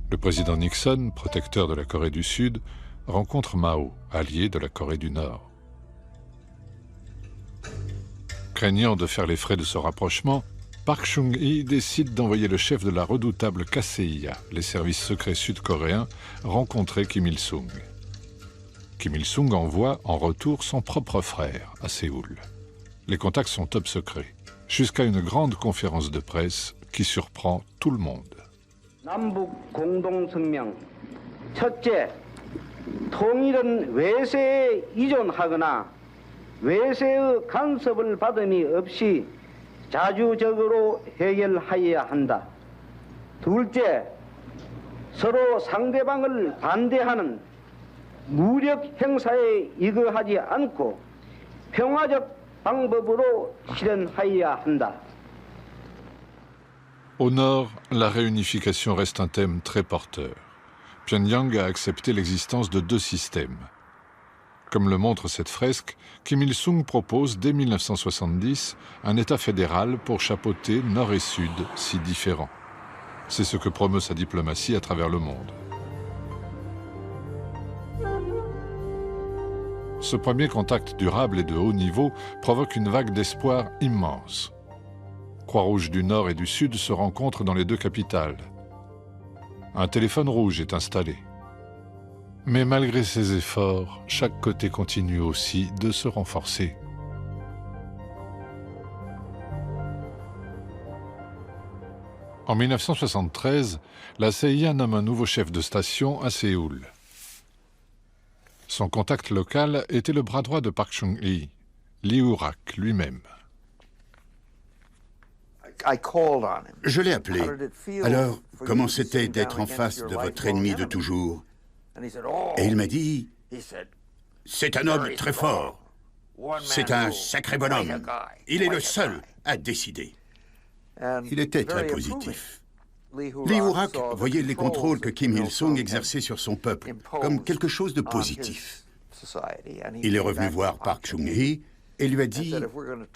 S1: Le président Nixon, protecteur de la Corée du Sud, rencontre Mao, allié de la Corée du Nord. Craignant de faire les frais de ce rapprochement, Park Chung-hee décide d'envoyer le chef de la redoutable KCIA, les services secrets sud-coréens, rencontrer Kim Il-sung. Kim Il-sung envoie en retour son propre frère à Séoul. Les contacts sont top secrets, jusqu'à une grande conférence de presse qui surprend tout le monde.
S21: 남북 공동 성명 첫째, 통일은 외세에 이존하거나 외세의 간섭을 받음이 없이 자주적으로 해결하여야 한다. 둘째, 서로 상대방을 반대하는 무력 행사에 이거하지 않고 평화적 방법으로 실현하여야 한다.
S1: Au nord, la réunification reste un thème très porteur. Pyongyang a accepté l'existence de deux systèmes. Comme le montre cette fresque, Kim Il-sung propose dès 1970 un État fédéral pour chapeauter nord et sud si différents. C'est ce que promeut sa diplomatie à travers le monde. Ce premier contact durable et de haut niveau provoque une vague d'espoir immense. Croix-Rouge du Nord et du Sud se rencontrent dans les deux capitales. Un téléphone rouge est installé. Mais malgré ces efforts, chaque côté continue aussi de se renforcer. En 1973, la CIA nomme un nouveau chef de station à Séoul. Son contact local était le bras droit de Park Chung-hee, Lee Woo-rak lui-même.
S3: Je l'ai appelé. Alors, comment c'était d'être en face de votre ennemi de toujours? Et il m'a dit, c'est un homme très fort. C'est un sacré bonhomme. Il est le seul à décider. Il était très positif. Lee Woo-rak voyait les contrôles que Kim Il-sung exerçait sur son peuple comme quelque chose de positif. Il est revenu voir Park Chung-hee et lui a dit,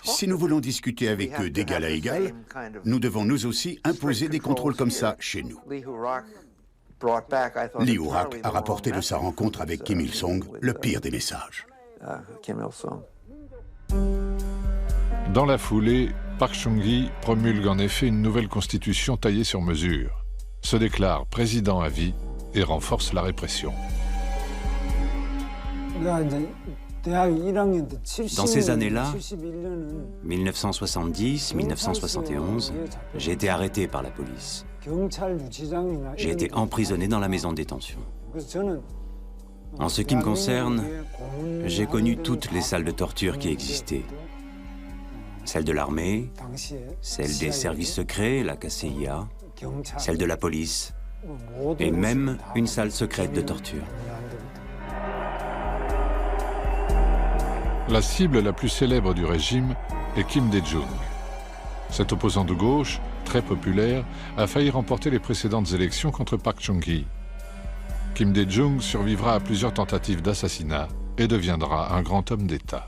S3: si nous voulons discuter avec eux d'égal à égal, nous devons nous aussi imposer des contrôles comme ça chez nous. Lee Woo-rak a rapporté de sa rencontre avec Kim Il-sung le pire des messages.
S1: Dans la foulée, Park Chung-hee promulgue en effet une nouvelle constitution taillée sur mesure, se déclare président à vie et renforce la répression.
S22: Dans ces années-là, 1970-1971, j'ai été arrêté par la police. J'ai été emprisonné dans la maison de détention. En ce qui me concerne, j'ai connu toutes les salles de torture qui existaient. Celle de l'armée, celle des services secrets, la KCIA, celle de la police, et même une salle secrète de torture.
S1: La cible la plus célèbre du régime est Kim Dae-jung. Cet opposant de gauche, très populaire, a failli remporter les précédentes élections contre Park Chung-hee. Kim Dae-jung survivra à plusieurs tentatives d'assassinat et deviendra un grand homme d'État.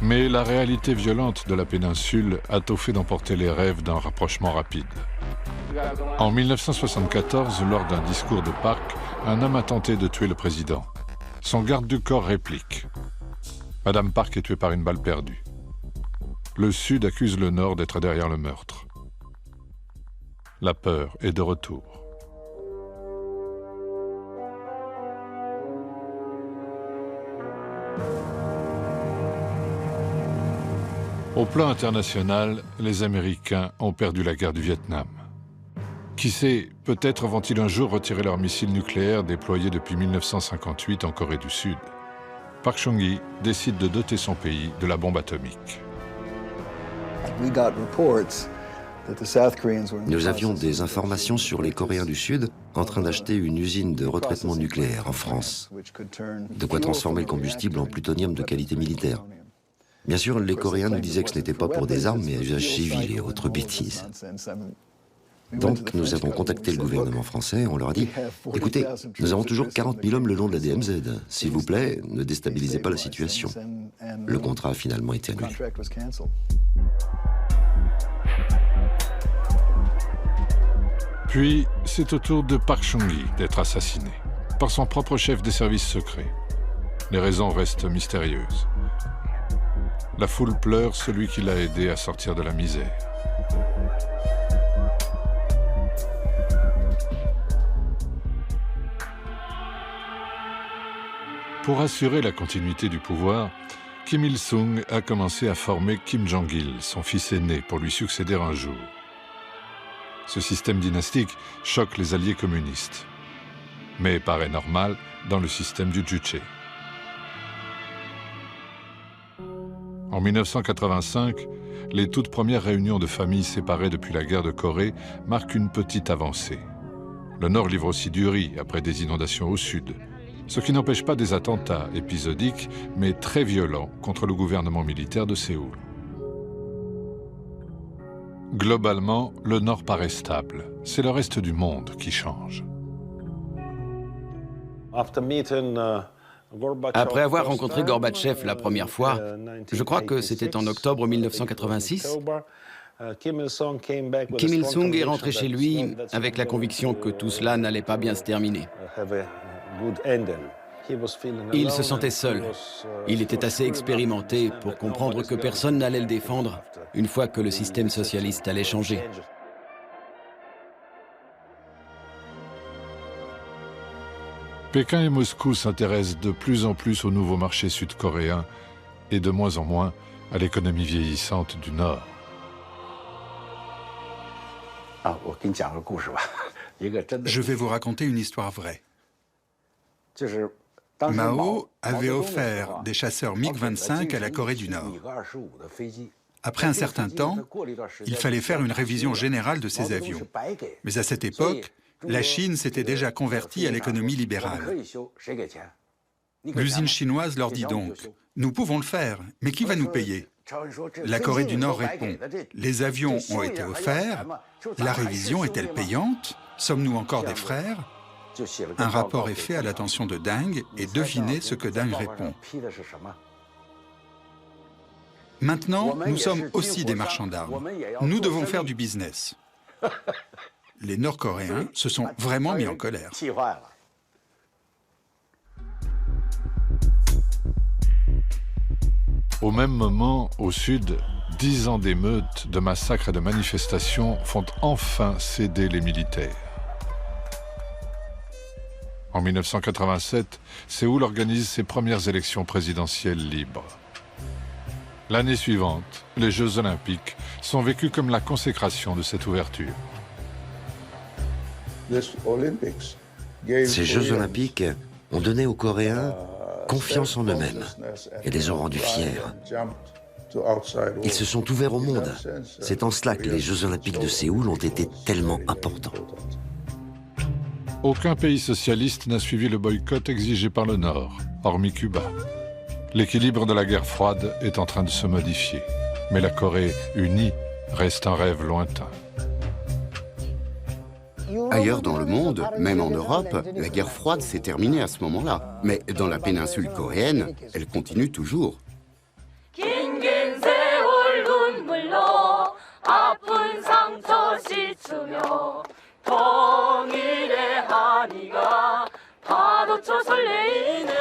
S1: Mais la réalité violente de la péninsule a tôt fait d'emporter les rêves d'un rapprochement rapide. En 1974, lors d'un discours de Park, un homme a tenté de tuer le président. Son garde du corps réplique. Madame Park est tuée par une balle perdue. Le Sud accuse le Nord d'être derrière le meurtre. La peur est de retour. Au plan international, les Américains ont perdu la guerre du Vietnam. Qui sait, peut-être vont-ils un jour retirer leurs missiles nucléaires déployés depuis 1958 en Corée du Sud. Park Chung-hee décide de doter son pays de la bombe atomique.
S15: Nous avions des informations sur les Coréens du Sud en train d'acheter une usine de retraitement nucléaire en France. De quoi transformer le combustible en plutonium de qualité militaire. Bien sûr, les Coréens nous disaient que ce n'était pas pour des armes, mais à usage civil et autres bêtises. Donc, nous avons contacté le gouvernement français, on leur a dit « Écoutez, nous avons toujours 40 000 hommes le long de la DMZ. S'il vous plaît, ne déstabilisez pas la situation. » Le contrat a finalement été annulé.
S1: Puis, c'est au tour de Park Chung-hee d'être assassiné, par son propre chef des services secrets. Les raisons restent mystérieuses. La foule pleure celui qui l'a aidé à sortir de la misère. Pour assurer la continuité du pouvoir, Kim Il-sung a commencé à former Kim Jong-il, son fils aîné, pour lui succéder un jour. Ce système dynastique choque les alliés communistes, mais paraît normal dans le système du Juche. En 1985, les toutes premières réunions de familles séparées depuis la guerre de Corée marquent une petite avancée. Le Nord livre aussi du riz après des inondations au Sud, ce qui n'empêche pas des attentats épisodiques, mais très violents contre le gouvernement militaire de Séoul. Globalement, le Nord paraît stable. C'est le reste du monde qui change.
S9: Après avoir rencontré Gorbatchev la première fois, je crois que c'était en octobre 1986, Kim Il-sung est rentré chez lui avec la conviction que tout cela n'allait pas bien se terminer. Il se sentait seul. Il était assez expérimenté pour comprendre que personne n'allait le défendre une fois que le système socialiste allait changer.
S1: Pékin et Moscou s'intéressent de plus en plus au nouveau marché sud-coréen et de moins en moins à l'économie vieillissante du Nord.
S20: Je vais vous raconter une histoire vraie. Mao avait offert des chasseurs MiG-25 à la Corée du Nord. Après un certain temps, il fallait faire une révision générale de ces avions. Mais à cette époque, la Chine s'était déjà convertie à l'économie libérale. L'usine chinoise leur dit donc « Nous pouvons le faire, mais qui va nous payer ?» La Corée du Nord répond « Les avions ont été offerts, la révision est-elle payante? Sommes-nous encore des frères ?» Un rapport est fait à l'attention de Deng et devinez ce que Deng répond. Maintenant, nous sommes aussi des marchands d'armes. Nous devons faire du business. Les Nord-Coréens se sont vraiment mis en colère.
S1: Au même moment, au sud, 10 ans d'émeutes, de massacres et de manifestations font enfin céder les militaires. En 1987, Séoul organise ses premières élections présidentielles libres. L'année suivante, les Jeux Olympiques sont vécus comme la consécration de cette ouverture.
S15: Ces Jeux Olympiques ont donné aux Coréens confiance en eux-mêmes et les ont rendus fiers. Ils se sont ouverts au monde. C'est en cela que les Jeux Olympiques de Séoul ont été tellement importants.
S1: Aucun pays socialiste n'a suivi le boycott exigé par le Nord, hormis Cuba. L'équilibre de la guerre froide est en train de se modifier, mais la Corée unie reste un rêve lointain.
S6: Ailleurs dans le monde, même en Europe, la guerre froide s'est terminée à ce moment-là. Mais dans la péninsule coréenne, elle continue toujours.
S8: 통일의 한이가 파도쳐 설레이는